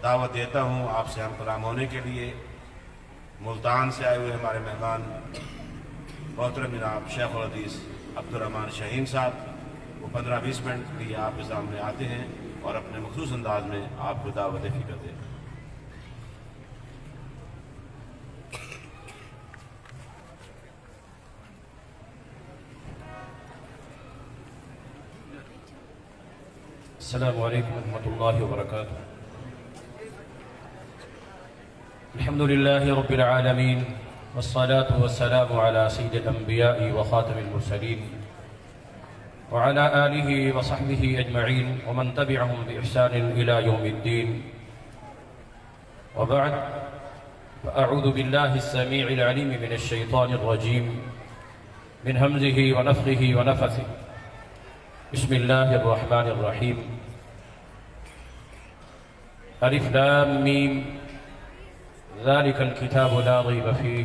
دعوت دیتا ہوں آپ سے ہم کلام ہونے کے لیے۔ ملتان سے آئے ہوئے ہمارے مہمان محترم جناب شیخ الحدیث عبدالرحمن شاہین صاحب، وہ 15-20 منٹ کے لیے آپ کے سامنے آتے ہیں اور اپنے مخصوص انداز میں آپ کو دعوت فکر دیتے ہیں۔ السلام علیکم ورحمۃ اللہ وبرکاتہ۔ الحمد للہ رب العالمین والصلاة والسلام على سید الانبیاء وخاتم المرسلین وعلى آلہ وصحبہ اجمعین ومن تبعهم بإحسان الى یوم الدین، وبعد فأعوذ باللہ السمیع العلیم من الشیطان الرجیم من ہمزہ ونفخہ ونفثہ۔ بسم اللہ الرحمن الرحیم۔ الف لام میم ذالک الکتاب لا ریب فیہ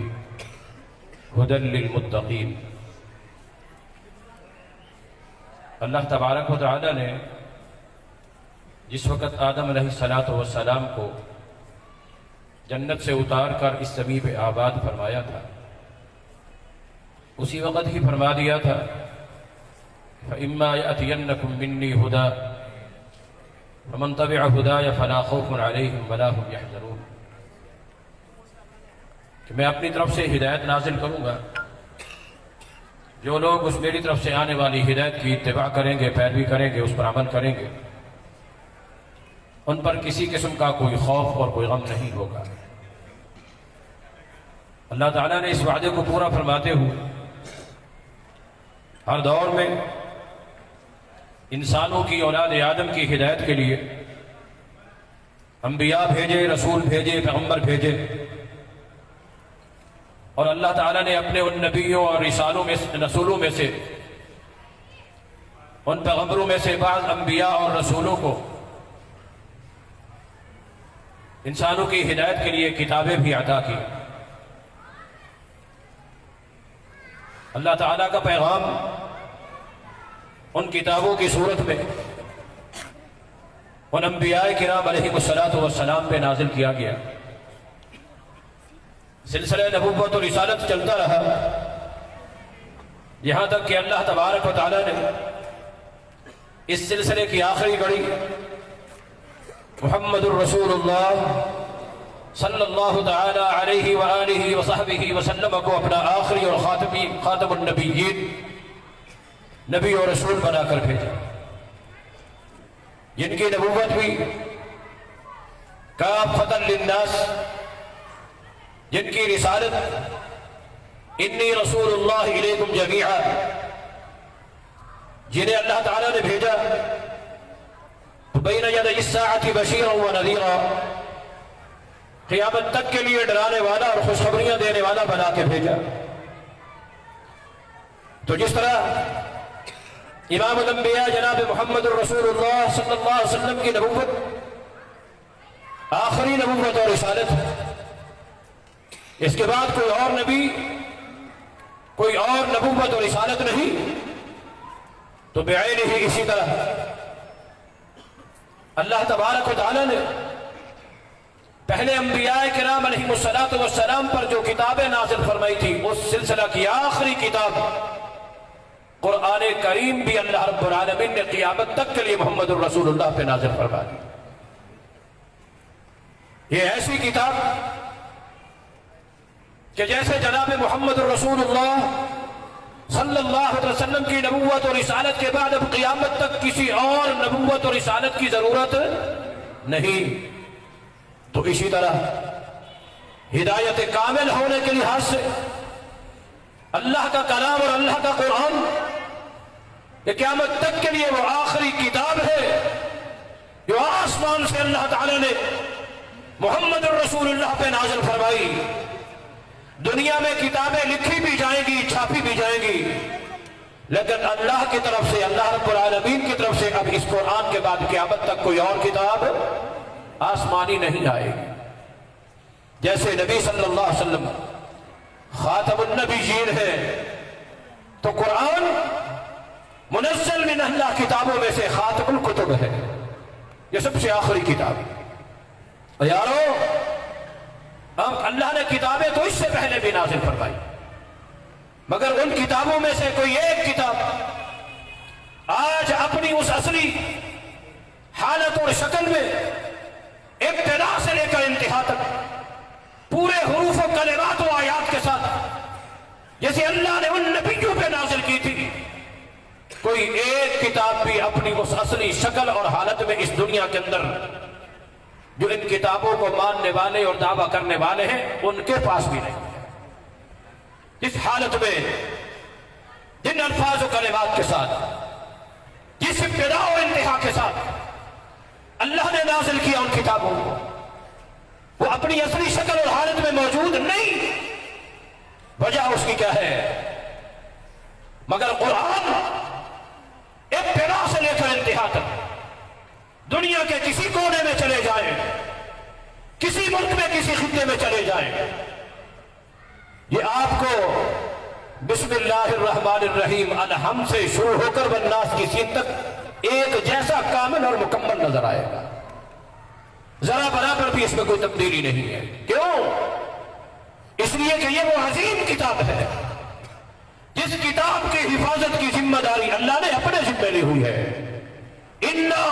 ھدی للمتقین۔ اللہ تبارک و تعالی نے جس وقت آدم علیہ السلام کو جنت سے اتار کر اس زمین پہ آباد فرمایا تھا، اسی وقت ہی فرما دیا تھا فَإِمَّا يَأْتِيَنَّكُم مِّنِّي هُدًى فَمَن تَبِعَ هُدَايَ فَلَا خَوْفٌ عَلَيْهِمْ وَلَا هُمْ يَحْزَنُونَ، کہ میں اپنی طرف سے ہدایت نازل کروں گا، جو لوگ اس میری طرف سے آنے والی ہدایت کی اتباع کریں گے، پیروی کریں گے، اس پر عمل کریں گے، ان پر کسی قسم کا کوئی خوف اور کوئی غم نہیں ہوگا۔ اللہ تعالیٰ نے اس وعدے کو پورا فرماتے ہوئے ہر دور میں انسانوں کی اولاد آدم کی ہدایت کے لیے انبیاء بھیجے، رسول بھیجے، پیغمبر بھیجے، اور اللہ تعالیٰ نے اپنے ان نبیوں اور رسولوں میں سے، ان پیغمبروں میں سے بعض انبیاء اور رسولوں کو انسانوں کی ہدایت کے لیے کتابیں بھی عطا کی۔ اللہ تعالیٰ کا پیغام ان کتابوں کی صورت میں ان انبیاء کرام علیہ السلام پہ نازل کیا گیا۔ سلسلہ نبوت اور رسالت چلتا رہا یہاں تک کہ اللہ تبارک و تعالیٰ نے اس سلسلے کی آخری کڑی محمد الرسول اللہ صلی اللہ تعالی علیہ وآلہ وصحبہ وسلم کو اپنا آخری اور خاتم النبیین، نبی اور رسول بنا کر بھیجا، جن کی نبوت بھی کافۃ للناس، جن کی رسالت انی رسول اللہ الیکم جمیعا، جنہیں اللہ تعالیٰ نے بھیجا بین یدی الساعۃ بشیرا ونذیرا، قیامت تک کے لیے ڈرانے والا اور خوشخبریاں دینے والا بنا کے بھیجا۔ تو جس طرح امام الانبیاء جناب محمد الرسول اللہ صلی اللہ علیہ وسلم کی نبوت آخری نبوت اور رسالت، اس کے بعد کوئی اور نبی، کوئی اور نبوت اور رسالت نہیں، تو بعینہ ہی اسی طرح اللہ تبارک و تعالی نے پہلے انبیاء کرام علیہ السلام پر جو کتابیں نازل فرمائی تھی، اس سلسلہ کی آخری کتاب قرآن کریم بھی اللہ رب العالمین نے قیامت تک کے لیے محمد الرسول اللہ پہ نازل فرما دی۔ یہ ایسی کتاب کہ جیسے جناب محمد الرسول اللہ صلی اللہ علیہ وسلم کی نبوت اور رسالت کے بعد اب قیامت تک کسی اور نبوت اور رسالت کی ضرورت نہیں، تو اسی طرح ہدایت کامل ہونے کے لحاظ سے اللہ کا کلام اور اللہ کا قرآن یہ قیامت تک کے لیے وہ آخری کتاب ہے جو آسمان سے اللہ تعالی نے محمد الرسول اللہ پہ نازل فرمائی۔ دنیا میں کتابیں لکھی بھی جائیں گی، چھاپی بھی جائیں گی، لیکن اللہ کی طرف سے، اللہ رب العالمین کی طرف سے اب اس قرآن کے بعد قیامت تک کوئی اور کتاب آسمانی نہیں آئے گی۔ جیسے نبی صلی اللہ علیہ وسلم خاتم النبیین ہے، تو قرآن منزل من اللہ کتابوں میں سے خاتم الکتب ہے، یہ سب سے آخری کتاب ہے۔ اور یارو اب اللہ نے کتابیں تو اس سے پہلے بھی نازل فرمائی، مگر ان کتابوں میں سے کوئی ایک کتاب آج اپنی اس اصلی حالت اور شکل میں ابتدا سے لے کر انتہا تک پورے حروف و کلمات و آیات کے ساتھ جیسے اللہ نے ان نبیوں پہ نازل کی تھی، کوئی ایک کتاب بھی اپنی اس اصلی شکل اور حالت میں اس دنیا کے اندر جو ان کتابوں کو ماننے والے اور دعویٰ کرنے والے ہیں ان کے پاس بھی نہیں۔ اس حالت میں جن الفاظ و کلمات کے ساتھ، جس ابتدا و انتہا کے ساتھ اللہ نے نازل کیا ان کتابوں کو، وہ اپنی اصلی شکل اور حالت میں موجود نہیں۔ وجہ اس کی کیا ہے؟ مگر قرآن ابتدا سے لے کر انتہا تک دنیا کے کسی کونے میں چلے جائیں، کسی ملک میں کسی خطے میں چلے جائیں، یہ آپ کو بسم اللہ الرحمن الرحیم الحم سے شروع ہو کر والناس کی سین تک ایک جیسا کامل اور مکمل نظر آئے گا، ذرا برابر بھی اس میں کوئی تبدیلی نہیں ہے۔ کیوں؟ اس لیے کہ یہ وہ عظیم کتاب ہے جس کتاب کی حفاظت کی ذمہ داری اللہ نے اپنے ذمہ لی ہوئی ہے۔ اِنَّا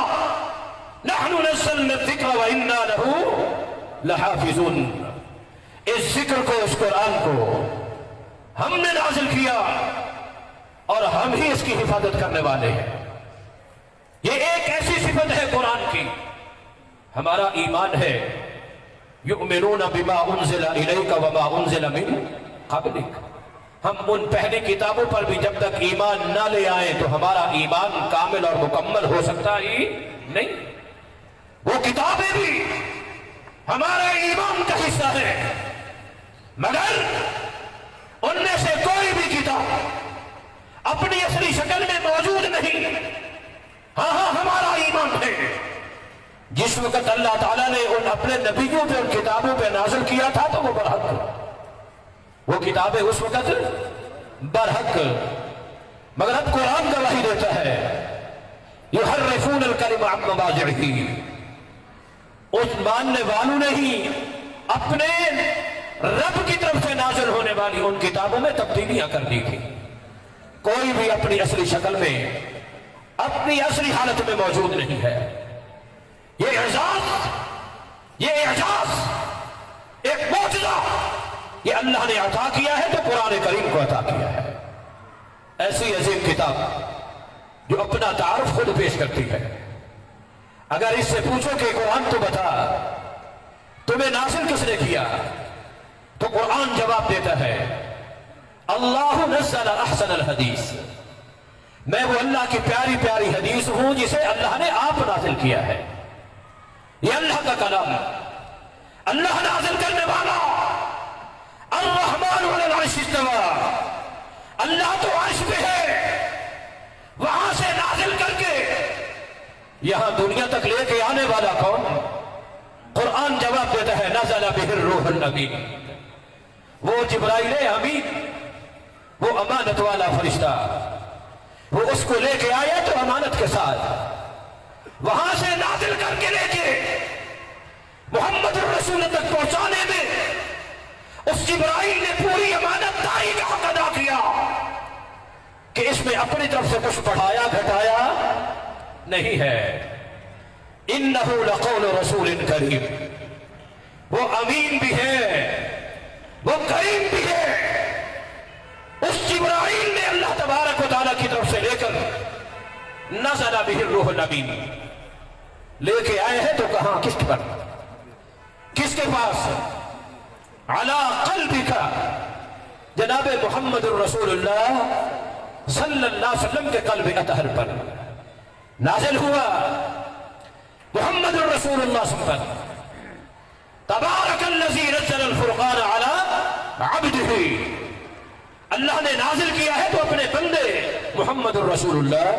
نَحْنُ نَزَّلْنَا الذِّكْرَ وَإِنَّا لَهُ لَحَافِظُونَ، اس ذکر کو، اس قرآن کو ہم نے نازل کیا اور ہم ہی اس کی حفاظت کرنے والے ہیں۔ یہ ایک ایسی صفت ہے قرآن کی، ہمارا ایمان ہے یؤمنون بما انزل الیک وما انزل من قبلک، ہم ان پہلی کتابوں پر بھی جب تک ایمان نہ لے آئیں تو ہمارا ایمان کامل اور مکمل ہو سکتا ہی نہیں۔ وہ کتابیں بھی ہمارے ایمان کا حصہ ہے، مگر ان میں سے کوئی بھی کتاب اپنی اصلی شکل میں موجود نہیں۔ ہاں ہمارا ایمان ہے جس وقت اللہ تعالیٰ نے ان اپنے نبیوں پہ، ان کتابوں پہ نازل کیا تھا تو وہ برحق، وہ کتابیں اس وقت برحق، مگر اب قرآن گواہی دیتا ہے یحرفون الکلم عن مواضعہ، اس ماننے والوں نے ہی اپنے رب کی طرف سے نازل ہونے والی ان کتابوں میں تبدیلیاں کر دی تھی۔ کوئی بھی اپنی اصلی شکل میں، اپنی اصلی حالت میں موجود نہیں ہے۔ یہ اعزاز، یہ اعجاز، ایک معجزہ یہ اللہ نے عطا کیا ہے تو قرآن کریم کو عطا کیا ہے۔ ایسی عظیم کتاب جو اپنا تعارف خود پیش کرتی ہے۔ اگر اس سے پوچھو کہ قرآن تو بتا تمہیں نازل کس نے کیا، تو قرآن جواب دیتا ہے اللہ نزل احسن الحدیث، میں وہ اللہ کی پیاری پیاری حدیث ہوں جسے اللہ نے آپ نازل کیا ہے۔ یہ اللہ کا کلام، اللہ نازل کرنے والا، الرحمن علی العرش استوى، اللہ تو عرش پہ ہے، وہاں سے نازل کر کے یہاں دنیا تک لے کے آنے والا کون؟ قرآن جواب دیتا ہے نزل بہ الروح الامین، وہ جبرائیل امین، وہ امانت والا فرشتہ، وہ اس کو لے کے آیا تو امانت کے ساتھ وہاں سے نازل کر کے لے کے محمد الرسول تک پہنچانے میں اس جبرائیل نے پوری امانت داری کا حق ادا کیا کہ اس میں اپنی طرف سے کچھ بڑھایا گھٹایا نہیں ہے۔ انہ لقول رسول کریم، وہ امین بھی ہے، وہ کریم بھی ہے۔ اس جبرائیل نے اللہ تبارک و تعالیٰ کی طرف سے لے کر نزل بہ الروح الامین لے کے آئے ہیں تو کہاں، کس پر، کس کے پاس؟ علی قلبک، جناب محمد الرسول اللہ صلی اللہ علیہ وسلم کے قلب اطہر پر نازل ہوا، محمد الرسول اللہ صلی اللہ علیہ وسلم۔ تبارک الذی نزل الفرقان علی عبدہ، اللہ نے نازل کیا ہے تو اپنے بندے محمد الرسول اللہ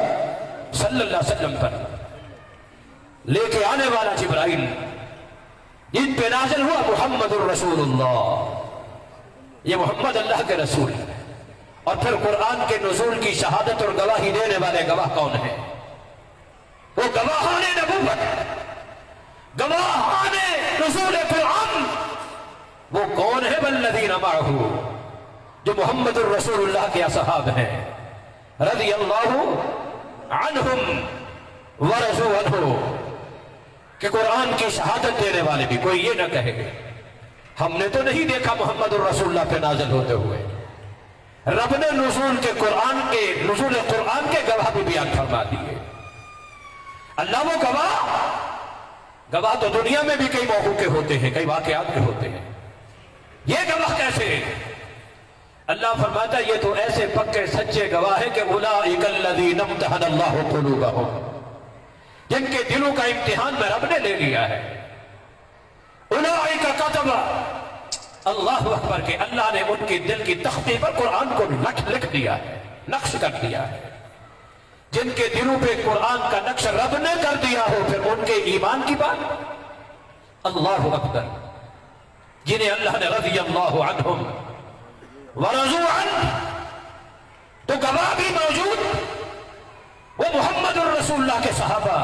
صلی اللہ علیہ وسلم پر لے کے آنے والا جبرائیل جن پہ نازل ہوا محمد الرسول اللہ، یہ محمد اللہ کے رسول ہے۔ اور پھر قرآن کے نزول کی شہادت اور گواہی دینے والے گواہ کون ہیں؟ وہ گواہان نبوت، گواہان نزول قرآن وہ کون ہے؟ والذین معہ، جو محمد الرسول اللہ کے اصحاب ہیں، رضی اللہ عنہم ورضوا عنہ، کہ قرآن کی شہادت دینے والے بھی کوئی یہ نہ کہے گا ہم نے تو نہیں دیکھا محمد الرسول اللہ پہ نازل ہوتے ہوئے۔ رب نے نزول قرآن کے گواہ بھی بیان فرما دیے۔ اللہ وہ گواہ تو دنیا میں بھی کئی موقعوں کے ہوتے ہیں، کئی واقعات کے ہوتے ہیں، یہ گواہ کیسے؟ اللہ فرماتا ہے یہ تو ایسے پکے سچے گواہ ہے کہ اولئک الذین امتحن اللہ قلوبہم، جن کے دلوں کا امتحان میں رب نے لے لیا ہے۔ اولئک کتب، اللہ اکبر، کہ اللہ نے ان کے دل کی تختی پر قرآن کو لکھ دیا ہے، نقش کر دیا ہے۔ جن کے دلوں پہ قرآن کا نقش رب نے کر دیا ہو، پھر ان کے ایمان کی بات، اللہ اکبر، جنہیں اللہ نے رضی اللہ عنہم ورضوا عنہ، تو گواہ بھی موجود وہ محمد الرسول اللہ کے صحابہ۔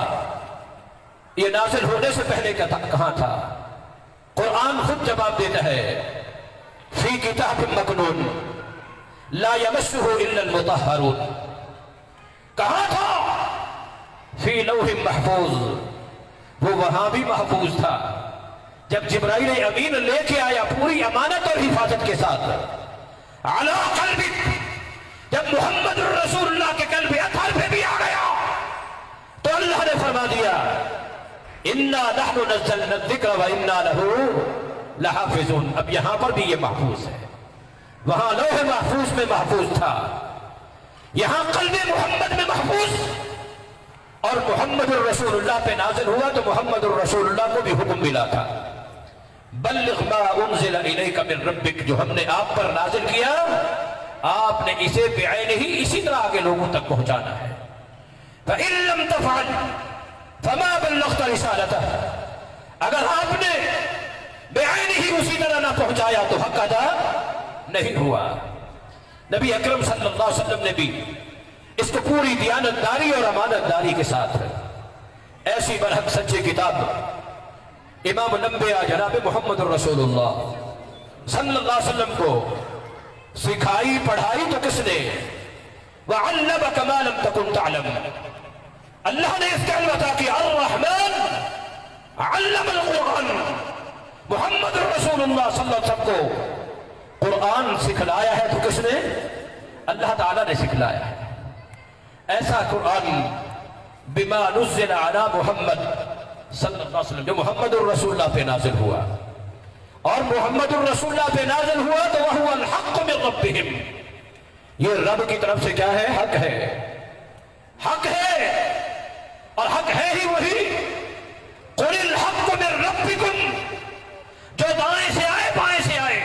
یہ نازل ہونے سے پہلے کہاں تھا؟ قرآن خود جواب دیتا ہے، فی کتاب مکنون لا یمسہ الا المطہرون، کہاں تھا؟ فی لوح محفوظ، وہ وہاں بھی محفوظ تھا۔ جب جبرائیل امین لے کے آیا پوری امانت اور حفاظت کے ساتھ، علی قلبک، جب محمد الرسول اللہ کے قلب اطہر پہ بھی آ گیا تو اللہ نے فرما دیا انا نحن نزلنا الذکر وانا لہ لحافظون۔ اب یہاں پر بھی یہ محفوظ ہے، وہاں لوح محفوظ میں محفوظ تھا، یہاں قلب محمد میں محفوظ، اور محمد الرسول اللہ پہ نازل ہوا تو محمد الرسول اللہ کو بھی حکم ملا تھا، بلغ ما انزل الیک من ربک، جو ہم نے آپ پر نازل کیا آپ نے اسے بعینہ ہی اسی طرح آگے لوگوں تک پہنچانا ہے۔ فَإِن لَمْ تَفْعَلْ فَمَا بَلَّغْتَ رِسَالَتَهُ، اگر آپ نے بعینہ ہی اسی طرح نہ پہنچایا تو حق ادا نہیں ہوا۔ نبی اکرم صلی اللہ علیہ وسلم نے بھی اس کو پوری دیانتداری اور امانت داری کے ساتھ ایسی برحق سچی کتاب امام الانبیاء جناب محمد الرسول اللہ صلی اللہ علیہ وسلم کو سکھائی پڑھائی تو کس نے؟ وَعَلَّمَكَ مَا لَمْ تَكُنْ تَعْلَمُ، اللہ نے اس کا علم عطا کیا، الرحمن علم القرآن، محمد الرسول اللہ صلی اللہ علیہ وسلم کو قرآن سکھلایا ہے تو کس نے؟ اللہ تعالیٰ نے سکھلایا ہے۔ ایسا قرآن بما نزل علی محمد صلی اللہ علیہ وسلم، جو محمد الرسول اللہ پہ نازل ہوا، اور محمد الرسول اللہ پہ نازل ہوا تو وَهُوَ الْحَقُّ مِنْ رَبِّهِمْ، یہ رب کی طرف سے کیا ہے؟ حق ہے، حق ہے، اور حق ہے ہی وہی قُلِ الْحَقُّ مِنْ رَبِّكُمْ، جو دائیں سے آئے بائیں سے آئے،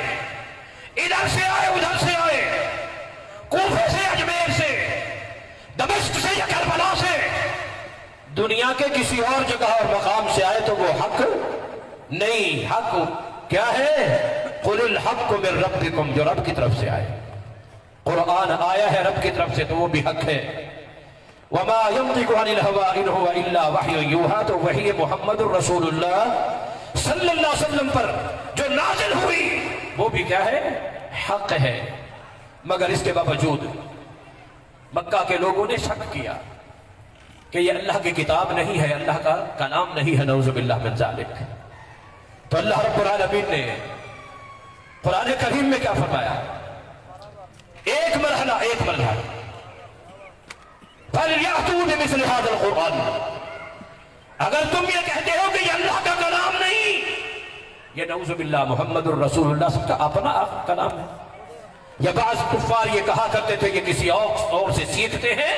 ادھر سے آئے ادھر سے آئے، کوفے سے اجمیر سے، دمشق سے یا کربلا سے، دنیا کے کسی اور جگہ اور مقام سے آئے تو وہ حق نہیں، حق کیا ہے؟ قُلِ الْحَقُّ مِنْ رَبِّكُمْ، جو رب کی طرف سے آئے، قرآن آیا ہے رب کی طرف سے تو وہ بھی حق ہے۔ وَمَا يَنطِقُ عَنِ الْهَوَىٰ إِنْ هُوَ إِلَّا وَحْيٌ يُوحَىٰ، تو وحی محمد الرسول اللہ صلی اللہ علیہ وسلم پر جو نازل ہوئی وہ بھی کیا ہے؟ حق ہے۔ مگر اس کے باوجود مکہ کے لوگوں نے شک کیا کہ یہ اللہ کی کتاب نہیں ہے، اللہ کا کلام نہیں ہے، نعوذ باللہ من ذالک۔ تو اللہ رب العالمین نے قرآن کریم میں کیا فرمایا؟ ایک مرحلہ فَلْيَأْتُوا بِمِثْلِ هَذَا الْقُرْآنِ، اگر تم یہ کہتے ہو کہ یہ اللہ کا کلام نہیں، یہ نعوذ باللہ محمد الرسول اللہ کا اپنا کلام ہے، یا بعض کفار یہ کہا کرتے تھے کہ کسی اور سے سیکھتے ہیں،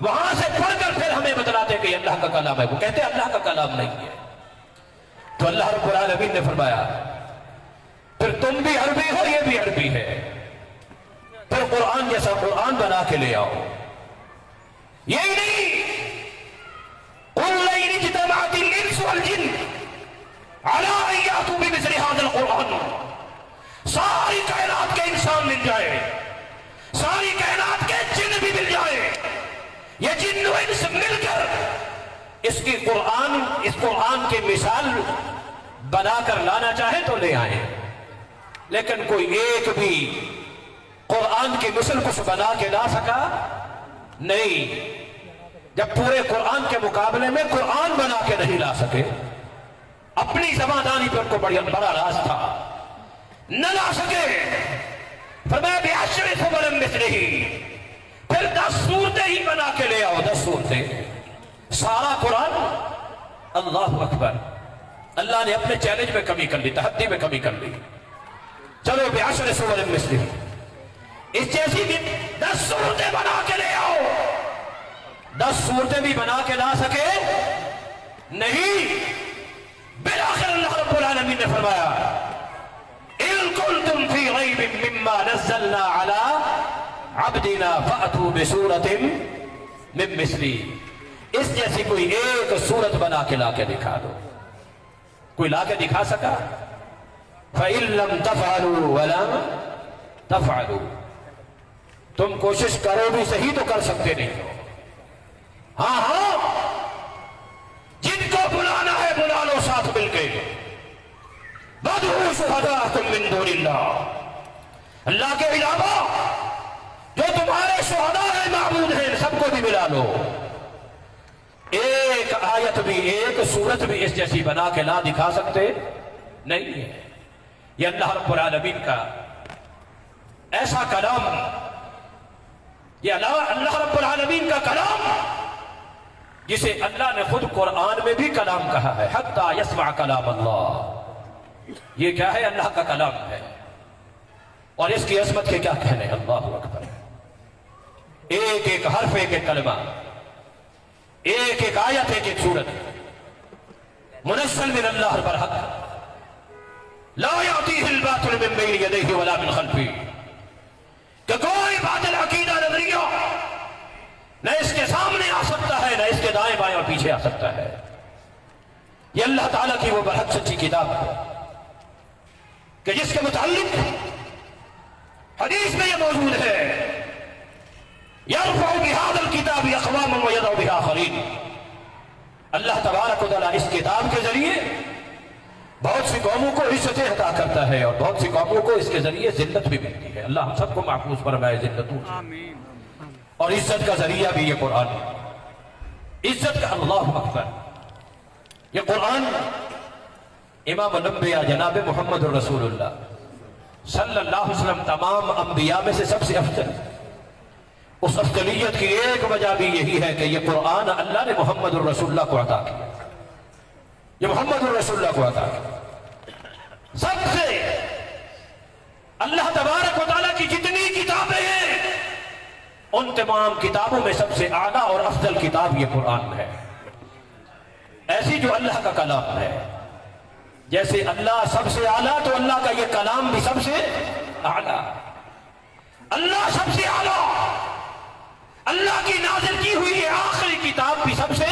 وہاں سے پڑھ کر پھر ہمیں بتلاتے کہ یہ اللہ کا کلام ہے، وہ کہتے ہیں اللہ کا کلام نہیں ہے۔ تو اللہ رب العالمین نے فرمایا پھر تم بھی عربی ہو، یہ بھی عربی ہے، پھر قرآن جیسا قرآن بنا کے لے آؤ۔ یہی نہیں، قُلْ لَئِنِ اجْتَمَعَتِ الْإِنسُ وَالْجِنُّ عَلَىٰ أَن يَأْتُوا بِمِثْلِ هَٰذَا الْقُرْآنِ، ساری کائنات کے انسان مل جائے، ساری کائنات کے جن بھی مل جائے، یہ جن و انس مل کر اس قرآن کی مثال بنا کر لانا چاہے تو لے آئیں، لیکن کوئی ایک بھی قرآن کی مثل کچھ بنا کے لا سکا نہیں۔ جب پورے قرآن کے مقابلے میں قرآن بنا کے نہیں لا سکے، اپنی زبانداری پر کو بڑا راز تھا، نہ لا سکے، فرمایا بعشر سور مثلہ، پھر 10 سورتیں ہی بنا کے لے آؤ، 10 سورتیں، سارا قرآن۔ اللہ اکبر، اللہ نے اپنے چیلنج میں کمی کر لی، تحدی میں کمی کر لی۔ چلو بعشر سور مثلہ، اس جیسی بھی 10 سورتیں بنا کے لے آؤ۔ 10 سورتیں بھی بنا کے لا سکے نہیں، بالآخر اللہ رب العالمین نے فرمایا إِن كُنتُمْ فِي رَيْبٍ مِّمَّا نَزَّلْنَا عَلَىٰ عَبْدِنَا فَأْتُوا بِسُورَةٍ مِّن مِّثْلِهِ، اس جیسی کوئی ایک سورت بنا کے لا کے دکھا دو۔ کوئی لا کے دکھا سکا؟ فَإِن لَّمْ تَفْعَلُوا وَلَمْ تَفْعَلُوا، تم کوشش کرو بھی صحیح تو کر سکتے نہیں ہو۔ ہاں جن کو بلانا ہے بلا لو ساتھ مل کے، وَادْعُوا شُهَدَاءَكُم مِّن دُونِ اللَّهِ، اللہ کے علاوہ جو تمہارے شہداء ہیں، معبود ہیں، سب کو بھی ملا لو۔ ایک آیت بھی، ایک سورت بھی اس جیسی بنا کے لا دکھا سکتے نہیں ہے۔ یہ اللہ رب العالمین کا ایسا کلام، یہ اللہ رب العالمین کا کلام جسے اللہ نے خود قرآن میں بھی کلام کہا ہے، حتی یسمع کلام اللہ، یہ کیا ہے؟ اللہ کا کلام ہے، اور اس کی عظمت کے کیا کہنے؟ اللہ اکبر، ایک ایک حرف، ایک ایک کلمہ، ایک ایک آیت، ایک ایک سورت، منزل من اللہ برحق، لا یعطیہ الباطل من بین یدیہ ولا من خلفہ، کہ کوئی باطل عقیدہ نظریہ نہ اس کے سامنے آ سکتا ہے، نہ اس کے دائیں بائیں اور پیچھے آ سکتا ہے۔ یہ اللہ تعالیٰ کی وہ برحق سچی کتاب ہے کہ جس کے متعلق حدیث میں یہ موجود ہے، یرفع بہذا الکتاب اقواما ویضع بہ آخرین، اللہ تبارک و تعالیٰ اس کتاب کے ذریعے بہت سی قوموں کو عزتیں عطا کرتا ہے، اور بہت سی قوموں کو اس کے ذریعے ذلت بھی ملتی ہے۔ اللہ ہم سب کو محفوظ فرمائے ذلتوں سے، اور عزت کا ذریعہ بھی یہ قرآن ہے، عزت کا۔ اللہ اکبر، یہ قرآن امام الانبیاء جناب محمد الرسول اللہ صلی اللہ علیہ وسلم تمام انبیاء میں سے سب سے افضل، اس افضلیت کی ایک وجہ بھی یہی ہے کہ یہ قرآن اللہ نے محمد الرسول اللہ کو عطا کیا، یہ محمد الرسول اللہ کو عطا کیا۔ سب سے اللہ تبارک و تعالیٰ کی جتنی کتابیں ہیں، ان تمام کتابوں میں سب سے اعلیٰ اور افضل کتاب یہ قرآن ہے، ایسی جو اللہ کا کلام ہے۔ جیسے اللہ سب سے اعلیٰ، تو اللہ کا یہ کلام بھی سب سے اعلیٰ، اللہ سب سے اعلیٰ، اللہ کی نازل کی ہوئی یہ آخری کتاب بھی سب سے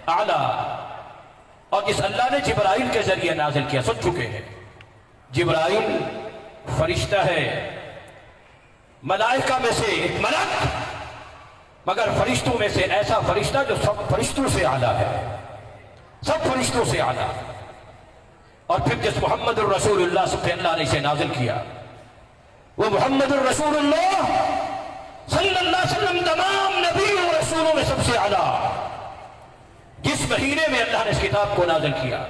اعلیٰ، اور جس اللہ نے جبرائیل کے ذریعے نازل کیا، سن چکے ہیں جبرائیل فرشتہ ہے، ملائکہ میں سے ایک ملک، مگر فرشتوں میں سے ایسا فرشتہ جو سب فرشتوں سے اعلیٰ ہے، سب فرشتوں سے اعلیٰ۔ اور پھر جس محمد الرسول اللہ صلی اللہ علیہ سے نازل کیا، وہ محمد الرسول اللہ صلی اللہ علیہ وسلم تمام نبیوں و رسولوں میں سب سے اعلیٰ، جس مہینے میں اللہ نے اس کتاب کو نازل کیا،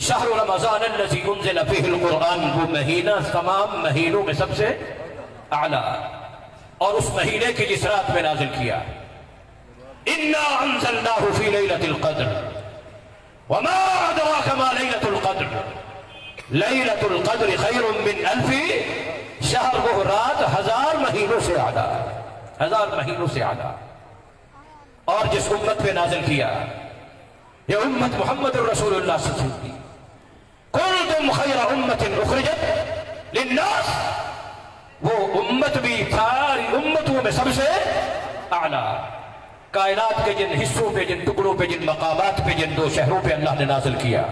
شہر رمضان الذی انزل فیہ القرآن، وہ مہینہ تمام مہینوں میں سب سے اعلیٰ، اور اس مہینے کی جس رات میں نازل کیا، انا انزلناہ فی لیلۃ القدر وما ادراک ما لیلۃ القدر لیلۃ القدر خیر من الف شہر، وہ رات 1000 مہینوں سے اعلیٰ، 1000 مہینوں سے اعلیٰ۔ اور جس امت پہ نازل کیا، یہ امت محمد الرسول اللہ صلی اللہ علیہ وسلم، کنتم خیر امت اخرجت للناس، وہ امت بھی ساری امتوں میں سب سے اعلیٰ۔ کائنات کے جن حصوں پہ، جن ٹکڑوں پہ، جن مقامات پہ، جن 2 شہروں پہ اللہ نے نازل کیا،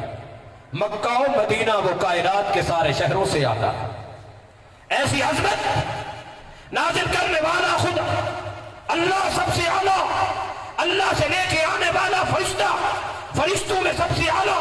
مکہ و مدینہ، وہ کائنات کے سارے شہروں سے اعلیٰ۔ ایسی عظمت نازل کرنے والا خود اللہ سب سے اعلیٰ، اللہ سے لے کے آنے والا فرشتہ فرشتوں میں سب سے اعلیٰ،